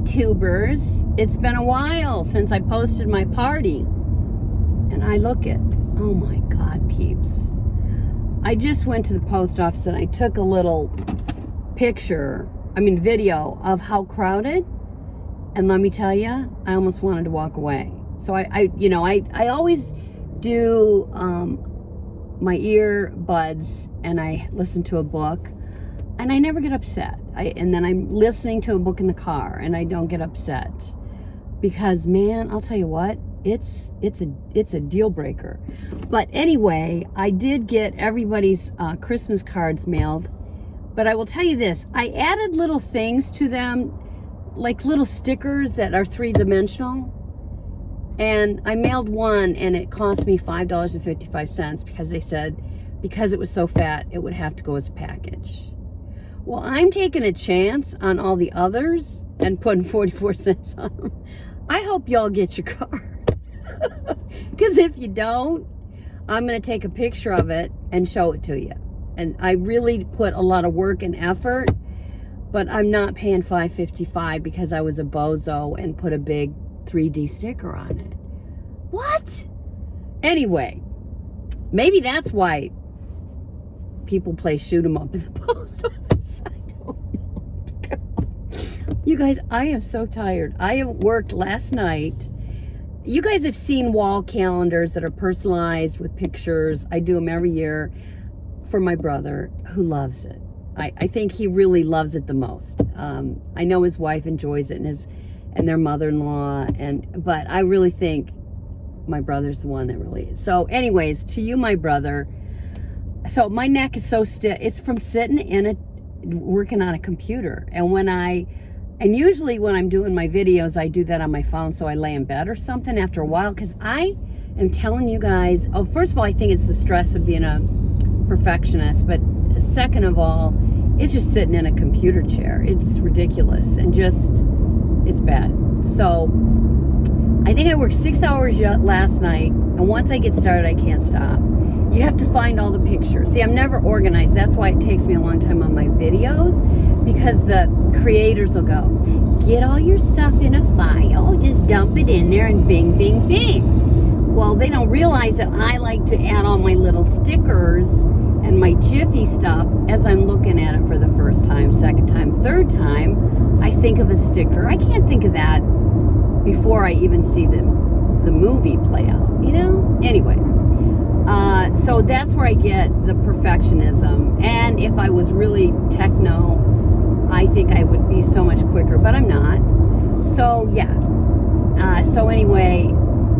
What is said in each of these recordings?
YouTubers, it's been a while since I posted my party. And I look at, oh my God, peeps. I just went to the post office and I took a little video of how crowded. And let me tell you, I almost wanted to walk away. So I always do my earbuds and I listen to a book and I never get upset. And then I'm listening to a book in the car and I don't get upset because, man, I'll tell you what, it's a deal breaker. But anyway, I did get everybody's Christmas cards mailed. But I will tell you this, I added little things to them, like little stickers that are 3-dimensional. And I mailed one and it cost me $5.55 because they said, because it was so fat, it would have to go as a package. Well, I'm taking a chance on all the others and putting 44 cents on them. I hope y'all get your card. Because if you don't, I'm going to take a picture of it and show it to you. And I really put a lot of work and effort, but I'm not paying $5.55 because I was a bozo and put a big 3D sticker on it. What? Anyway, maybe that's why people play shoot 'em up in the post office. I don't know. You guys, I am so tired. I have worked last night. You guys have seen wall calendars that are personalized with pictures. I do them every year for my brother who loves it. I think he really loves it the most. I know his wife enjoys it and their mother-in-law, but I really think my brother's the one that really is. So anyways, to you, my brother, so my neck is so stiff. It's from sitting working on a computer. And usually when I'm doing my videos, I do that on my phone, so I lay in bed or something after a while, because I am telling you guys, first of all, I think it's the stress of being a perfectionist, but second of all, it's just sitting in a computer chair. It's ridiculous and it's bad. So I think I worked 6 hours last night, and once I get started, I can't stop. You have to find all the pictures. See, I'm never organized. That's why it takes me a long time on my videos, because the creators will go, get all your stuff in a file, just dump it in there and bing, bing, bing. Well, they don't realize that I like to add all my little stickers and my Jiffy stuff as I'm looking at it for the first time, second time, third time. I think of a sticker. I can't think of that before I even see the movie play out, Anyway, so that's where I get the perfectionism. And if I was really techno, I think I would be so much quicker, but I'm not. So yeah. So anyway,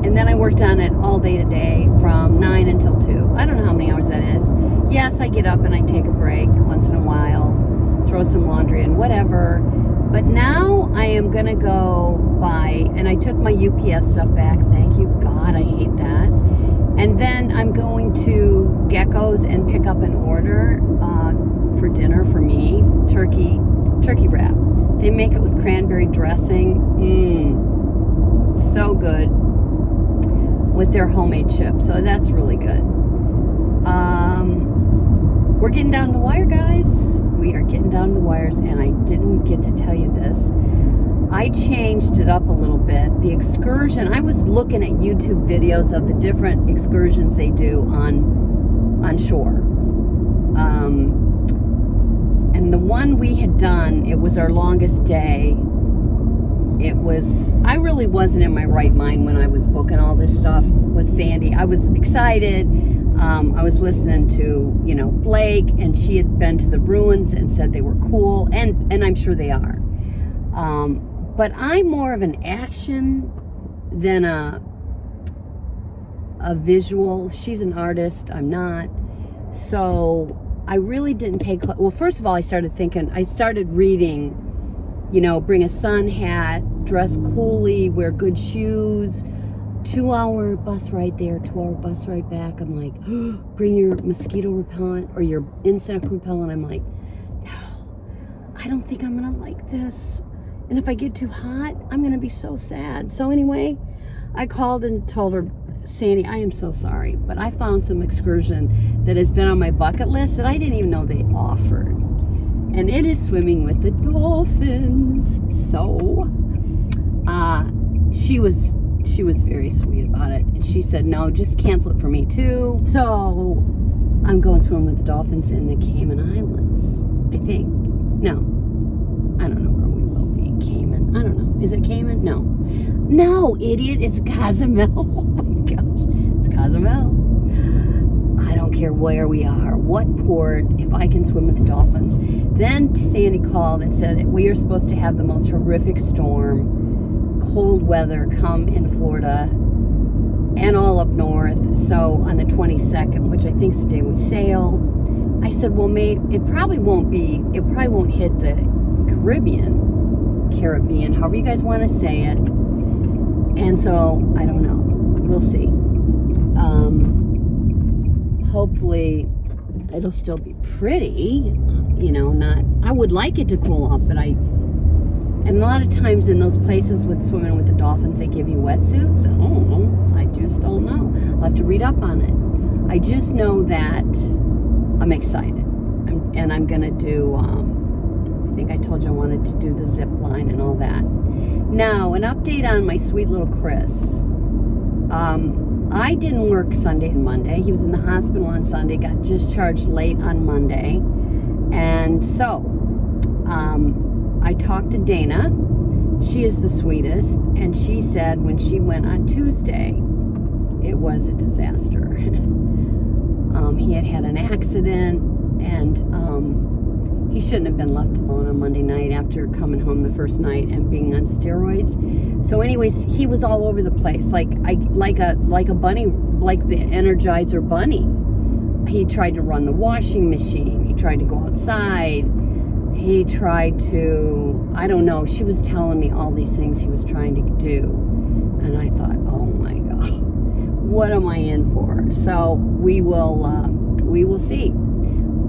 and then I worked on it all day today from 9 until 2. I don't know how many hours that is. Yes, I get up and I take a break once in a while, throw some laundry and whatever. But now I am going to go buy, and I took my UPS stuff back. Thank you, God, I hate that. And then I'm going to Gecko's and pick up an order for dinner for me, turkey wrap. They make it with cranberry dressing. So good. With their homemade chips. So that's really good. We're getting down to the wire, guys. We are getting down to the wires, and I didn't get to tell you this. I changed it up a little bit. The excursion, I was looking at YouTube videos of the different excursions they do on shore. And the one we had done, it was our longest day. I really wasn't in my right mind when I was booking all this stuff with Sandy. I was excited. I was listening to, Blake, and she had been to the ruins and said they were cool, and I'm sure they are. But I'm more of an action than a visual. She's an artist. I'm not. So I really didn't pay well, first of all, I started reading, bring a sun hat, dress coolly, wear good shoes, 2-hour bus ride there, 2-hour bus ride back. I'm like, bring your mosquito repellent or your insect repellent. I'm like, no, I don't think I'm going to like this. And if I get too hot, I'm going to be so sad. So anyway, I called and told her, Sandy, I am so sorry, but I found some excursion that has been on my bucket list that I didn't even know they offered. And it is swimming with the dolphins. So she was very sweet about it. And she said, no, just cancel it for me too. So I'm going swimming with the dolphins in the Cayman Islands, I think. No, I don't know where we will be. Cayman, I don't know. Is it Cayman? No, idiot, it's Cozumel. Oh my gosh, it's Cozumel. I don't care where we are, what port, if I can swim with the dolphins. Then Sandy called and said, we are supposed to have the most horrific storm, cold weather come in Florida and all up north. So on the 22nd, which I think is the day we sail, I said, well, maybe it probably won't hit the Caribbean, however you guys want to say it. And so, I don't know. We'll see. Hopefully, it'll still be pretty. You know, I would like it to cool off, but and a lot of times in those places with swimming with the dolphins, they give you wetsuits. I don't know. I just don't know. I'll have to read up on it. I just know that I'm excited. And I'm going to do, I think I told you I wanted to do the zip line and all that. Now, an update on my sweet little Chris. I didn't work Sunday and Monday. He was in the hospital on Sunday, got discharged late on Monday. And so, I talked to Dana. She is the sweetest. And she said when she went on Tuesday, it was a disaster. He had an accident, and he shouldn't have been left alone on Monday night after coming home the first night and being on steroids. So anyways, he was all over the place, like a bunny, like the Energizer bunny. He tried to run the washing machine. He tried to go outside. He tried to, I don't know, she was telling me all these things he was trying to do. And I thought, oh my God, what am I in for? So we will see.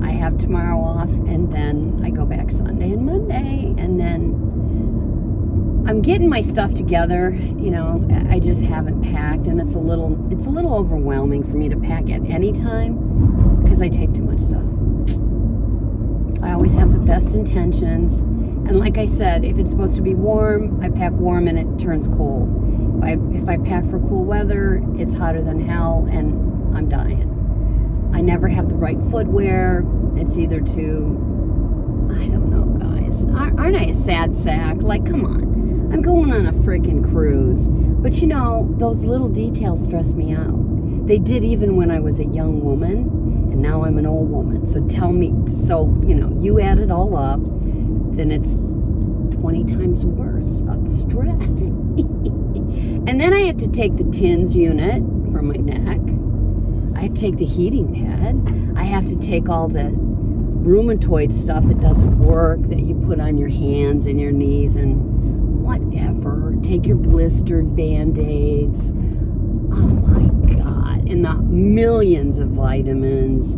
I have tomorrow off, and then I go back Sunday and Monday, and then I'm getting my stuff together. You know, I just haven't packed, and it's a little overwhelming for me to pack at any time because I take too much stuff. I always have the best intentions, and like I said, if it's supposed to be warm, I pack warm and it turns cold. If I pack for cool weather, it's hotter than hell, and I'm dying. I never have the right footwear. It's either I don't know, guys. Aren't I a sad sack? Like, come on. I'm going on a freaking cruise. But you know, those little details stress me out. They did even when I was a young woman, and now I'm an old woman. So you know, you add it all up, then it's 20 times worse of stress. And then I have to take the TINS unit for my neck. I have to take the heating pad. I have to take all the rheumatoid stuff that doesn't work, that you put on your hands and your knees and whatever. Take your blistered Band-Aids. Oh my God. And the millions of vitamins.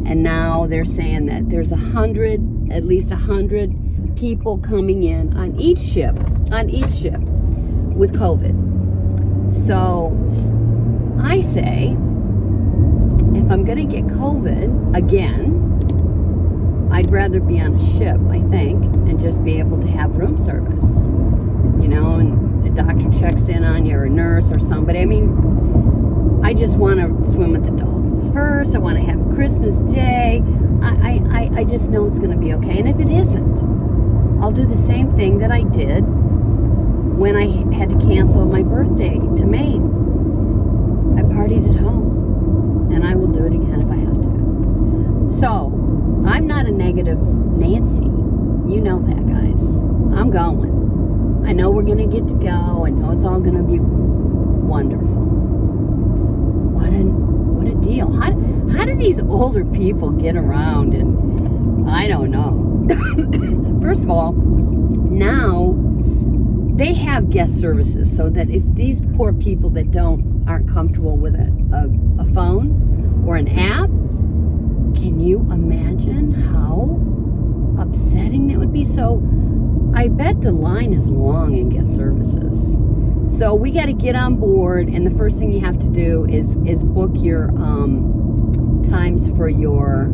And now they're saying that there's at least 100 people coming in on each ship with COVID. So I say, if I'm going to get COVID again, I'd rather be on a ship, I think, and just be able to have room service. You know, and a doctor checks in on you, or a nurse or somebody. I mean, I just want to swim with the dolphins first. I want to have Christmas Day. I just know it's going to be okay. And if it isn't, I'll do the same thing that I did when I had to cancel my birthday to Maine. I partied at home, and I will do it again if I have to. So, I'm not a negative Nancy. You know that, guys. I'm going. I know we're going to get to go. I know it's all going to be wonderful. What a deal. How do these older people get around? And I don't know. First of all, now they have guest services, so that if these poor people that aren't comfortable with a phone or an app, can you imagine how upsetting that would be? So I bet the line is long in guest services. So we got to get on board, and the first thing you have to do is book your times for your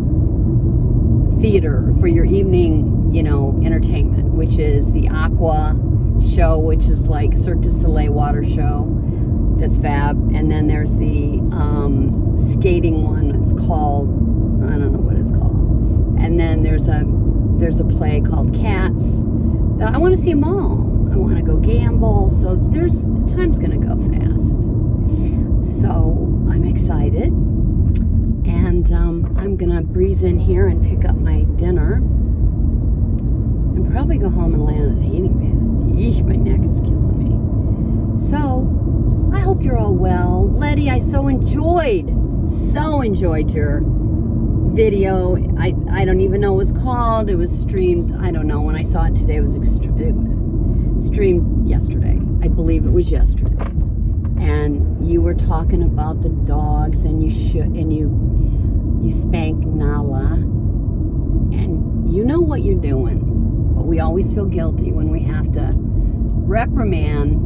theater, for your evening, you know, entertainment, which is the Aqua, show, which is like Cirque du Soleil water show. That's fab. And then there's the skating one. It's called, I don't know what it's called. And then there's a play called Cats that I want to see them all. I want to go gamble. So time's gonna go fast. So I'm excited, and I'm gonna breeze in here and pick up my dinner, and probably go home and lay on a heating pad. Yeesh, my neck is killing me. So I hope you're all well. Letty, I so enjoyed your video. I don't even know what it's called. It was streamed, I don't know. When I saw it today, it was streamed yesterday. I believe it was yesterday. And you were talking about the dogs, and you spanked Nala, and you know what you're doing. But we always feel guilty when we have to reprimand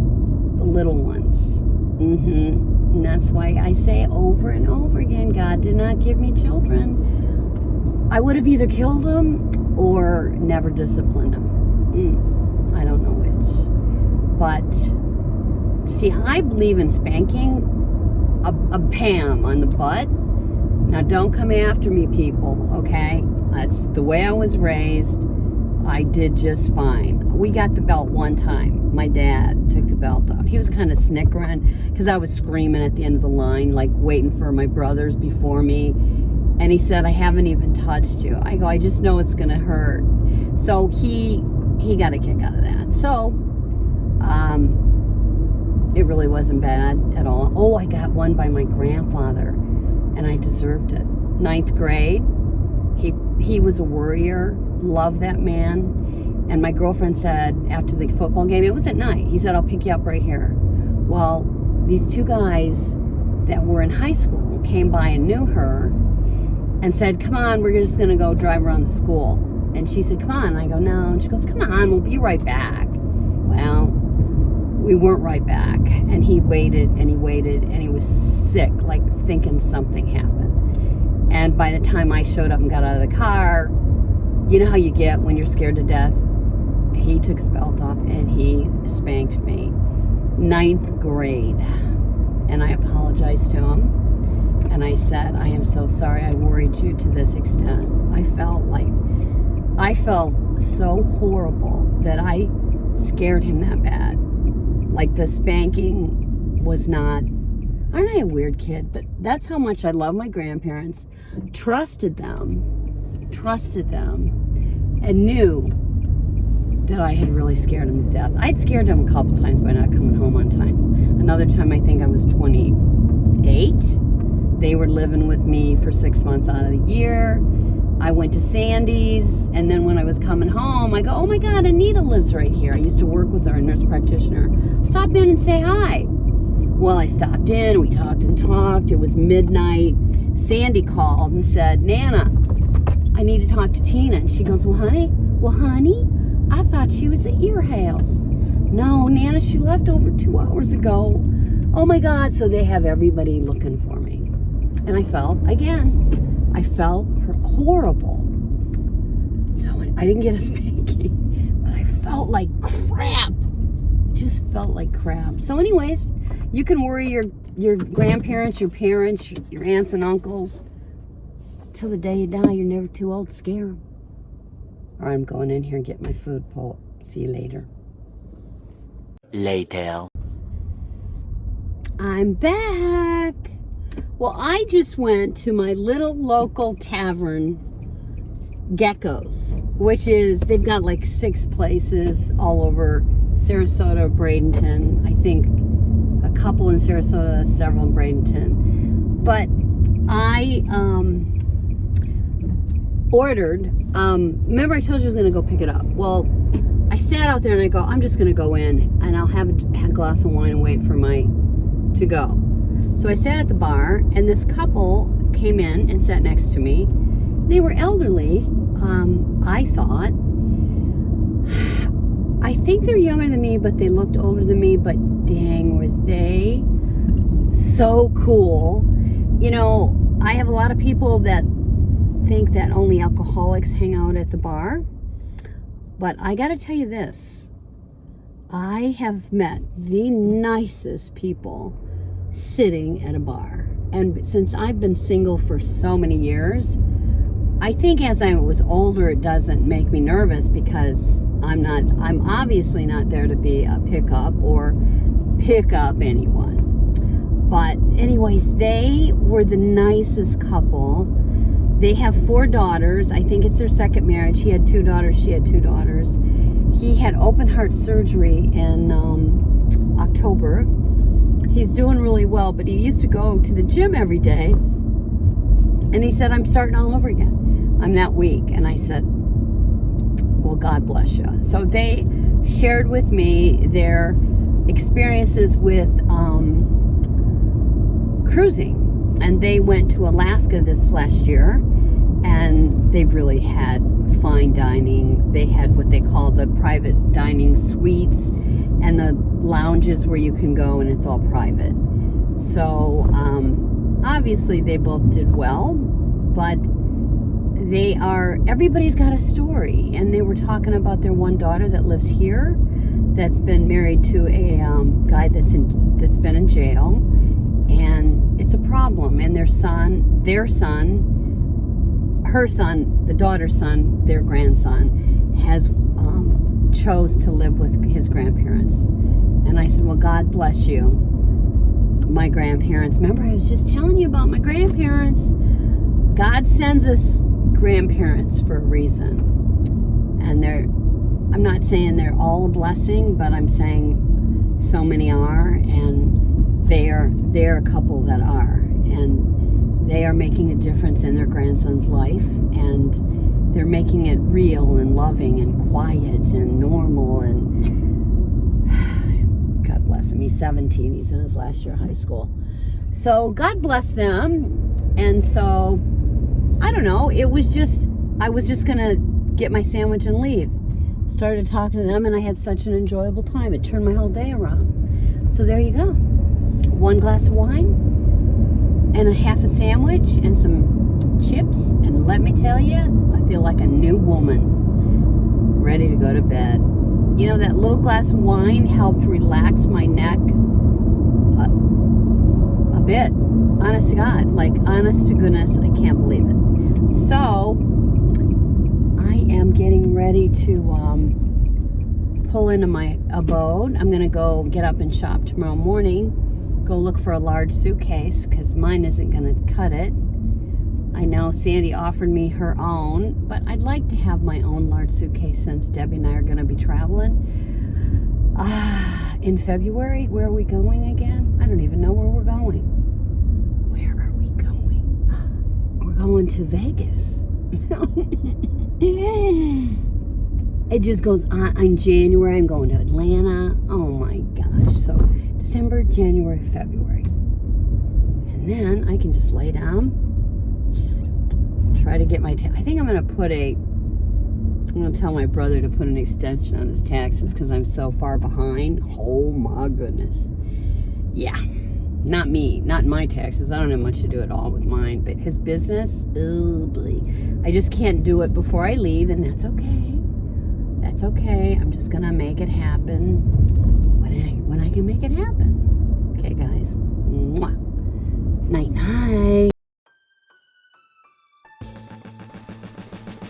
the little ones. And that's why I say over and over again, God did not give me children. I would have either killed them or never disciplined them. I don't know which. But see, I believe in spanking a Pam on the butt. Now don't come after me, people, okay? That's the way I was raised. I did just fine. We got the belt one time. My dad took the belt out. He was kind of snickering because I was screaming at the end of the line, like waiting for my brothers before me. And he said, I haven't even touched you. I go, I just know it's going to hurt. So he got a kick out of that. So it really wasn't bad at all. Oh, I got one by my grandfather, and I deserved it. 9th grade. He was a worrier. Loved that man. And my girlfriend said after the football game, it was at night, he said, I'll pick you up right here. Well, these two guys that were in high school came by and knew her and said, come on, we're just going to go drive around the school. And she said, come on. And I go, no. And she goes, come on, we'll be right back. Well, we weren't right back. And he waited, and he was sick, like thinking something happened. And by the time I showed up and got out of the car, you know how you get when you're scared to death? He took his belt off and he spanked me. 9th grade. And I apologized to him. And I said, I am so sorry I worried you to this extent. I felt so horrible that I scared him that bad. Like the spanking was not, aren't I a weird kid? But that's how much I love my grandparents. Trusted them, and knew that I had really scared him to death. I'd scared him a couple times by not coming home on time. Another time, I think I was 28. They were living with me for 6 months out of the year. I went to Sandy's, and then when I was coming home, I go, oh my God, Anita lives right here. I used to work with her, a nurse practitioner. Stop in and say hi. Well, I stopped in, we talked and talked. It was midnight. Sandy called and said, Nana, I need to talk to Tina. And she goes, well, honey, I thought she was at your house. No, Nana, she left over 2 hours ago. Oh my God. So they have everybody looking for me. And I felt horrible. So I didn't get a spanking, but I felt like crap. Just felt like crap. So anyways, you can worry your grandparents, your parents, your aunts and uncles till the day you die. You're never too old to scare them. All right, I'm going in here and get my food, Paul. See you later. Later. I'm back. Well, I just went to my little local tavern, Gecko's, which is, they've got like 6 places all over Sarasota, Bradenton. I think a couple in Sarasota, several in Bradenton. But I ordered, remember I told you I was going to go pick it up. Well, I sat out there and I go, I'm just going to go in and I'll have a glass of wine and wait for my to go. So I sat at the bar, and this couple came in and sat next to me. They were elderly, I thought. I think they're younger than me, but they looked older than me, but dang, were they so cool. You know, I have a lot of people that think that only alcoholics hang out at the bar, but I gotta tell you this. I have met the nicest people sitting at a bar. And since I've been single for so many years, I think as I was older, it doesn't make me nervous because I'm obviously not there to be a pickup or pick up anyone. But anyways, they were the nicest couple. They have 4 daughters. I think it's their second marriage. He had 2 daughters. She had 2 daughters. He had open heart surgery in October. He's doing really well, but he used to go to the gym every day. And he said, I'm starting all over again. I'm that weak. And I said, well, God bless you. So they shared with me their experiences with cruising. And they went to Alaska this last year, and they really had fine dining. They had what they call the private dining suites and the lounges where you can go and it's all private. So obviously they both did well, but everybody's got a story. And they were talking about their one daughter that lives here that's been married to a guy that's been in jail, and it's a problem. And her son, the daughter's son, their grandson, has chose to live with his grandparents. And I said, well, God bless you, my grandparents. Remember, I was just telling you about my grandparents. God sends us grandparents for a reason. And I'm not saying they're all a blessing, but I'm saying so many are, and they're a couple that are. And they are making a difference in their grandson's life, and they're making it real and loving and quiet and normal. And God bless him. He's 17. He's in his last year of high school. So God bless them. And so, I don't know. I was just going to get my sandwich and leave. Started talking to them, and I had such an enjoyable time. It turned my whole day around. So there you go. 1 glass of wine and a half a sandwich and some chips, and let me tell you, I feel like a new woman, ready to go to bed. You know, that little glass of wine helped relax my neck a bit. Honest to God, like honest to goodness, I can't believe it. So I am getting ready to pull into my abode. I'm gonna go get up and shop tomorrow morning. Go look for a large suitcase because mine isn't going to cut it. I know Sandy offered me her own, but I'd like to have my own large suitcase since Debbie and I are going to be traveling. In February. Where are we going again? I don't even know where we're going. Where are we going? We're going to Vegas. It just goes on. In January, I'm going to Atlanta. Oh my gosh. So December, January, February. And then I can just lay down, try to get my I think I'm going to tell my brother to put an extension on his taxes because I'm so far behind. Oh my goodness. Yeah. Not me. Not my taxes. I don't have much to do at all with mine. But his business, oh boy. I just can't do it before I leave, and that's okay. That's okay. I'm just going to make it happen when I can make it happen. Okay, guys. Mwah. Night, night.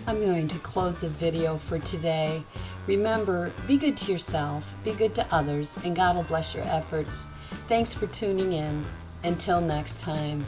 I'm going to close the video for today. Remember, be good to yourself, be good to others, and God will bless your efforts. Thanks for tuning in. Until next time.